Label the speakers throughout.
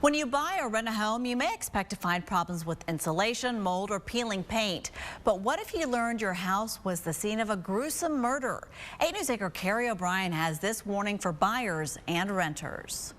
Speaker 1: When you buy or rent a home, you may expect to find problems with insulation, mold, or peeling paint. But what if you learned your house was the scene of a gruesome murder? 8 News anchor Kerri O'Brien has this warning for buyers and renters.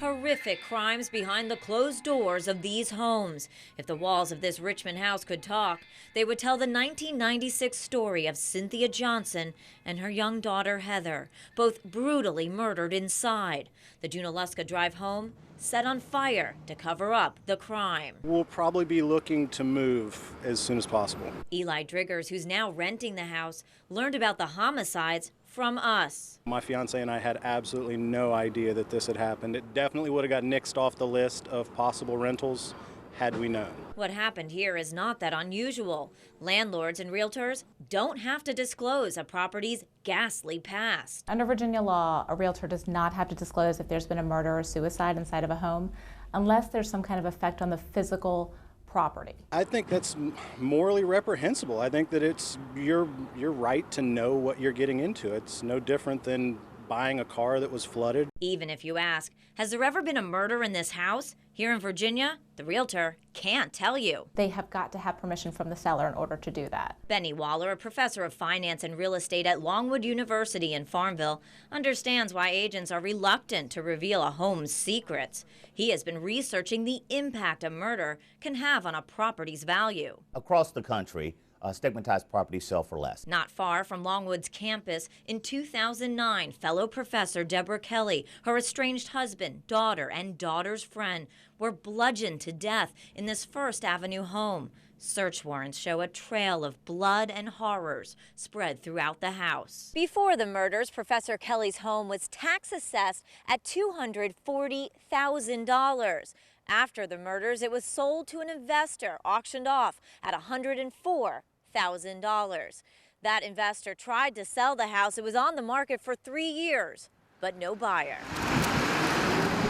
Speaker 2: Horrific crimes behind the closed doors of these homes. If the walls of this Richmond house could talk, they would tell the 1996 story of Cynthia Johnson and her young daughter Heather, both brutally murdered inside. The Junaluska Drive home set on fire to cover up the crime.
Speaker 3: We'll probably be looking to move as soon as possible.
Speaker 2: Eli Driggers, who's now renting the house, learned about the homicides from us.
Speaker 3: My fiance and I had absolutely no idea that this had happened. It definitely would have got nixed off the list of possible rentals had we known.
Speaker 2: What happened here is not that unusual. Landlords and realtors don't have to disclose a property's ghastly past.
Speaker 4: Under Virginia law, a realtor does not have to disclose if there's been a murder or suicide inside of a home unless there's some kind of effect on the physical property.
Speaker 3: I think that's morally reprehensible. I think that it's your right to know what you're getting into. It's no different than buying a car that was flooded.
Speaker 2: Even if you ask, has there ever been a murder in this house? Here in Virginia, the realtor can't tell you.
Speaker 4: They have got to have permission from the seller in order to do that.
Speaker 2: Benny Waller, a professor of finance and real estate at Longwood University in Farmville, understands why agents are reluctant to reveal a home's secrets. He has been researching the impact a murder can have on a property's value.
Speaker 5: Across the country, stigmatized properties sell for less.
Speaker 2: Not far from Longwood's campus, in 2009, fellow professor Deborah Kelly, her estranged husband, daughter, and daughter's friend were bludgeoned to death in this First Avenue home. Search warrants show a trail of blood and horrors spread throughout the house. Before the murders, Professor Kelly's home was tax assessed at $240,000. After the murders, it was sold to an investor, auctioned off at $104,000. That investor tried to sell the house. It was on the market for 3 years, but no buyer.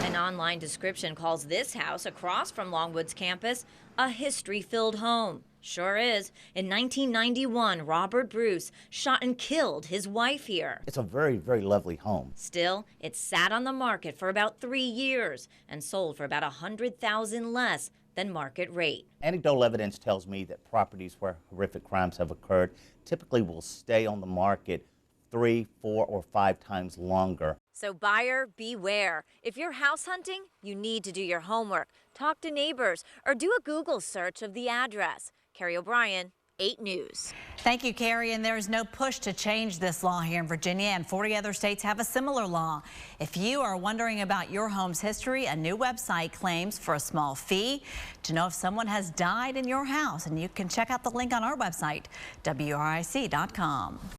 Speaker 2: An online description calls this house across from Longwood's campus a history-filled home. Sure is. In 1991, Robert Bruce shot and killed his wife here.
Speaker 5: It's a very, very lovely home.
Speaker 2: Still, it sat on the market for about 3 years and sold for about $100,000 less than market rate.
Speaker 5: Anecdotal evidence tells me that properties where horrific crimes have occurred typically will stay on the market 3, 4, or 5 times longer.
Speaker 2: So buyer beware. If you're house hunting, you need to do your homework, talk to neighbors, or do a Google search of the address. Kerri O'Brien, 8 News.
Speaker 1: Thank you, Kerri. And there is no push to change this law here in Virginia, and 40 other states have a similar law. If you are wondering about your home's history, a new website claims for a small fee to know if someone has died in your house. And you can check out the link on our website, WRIC.com.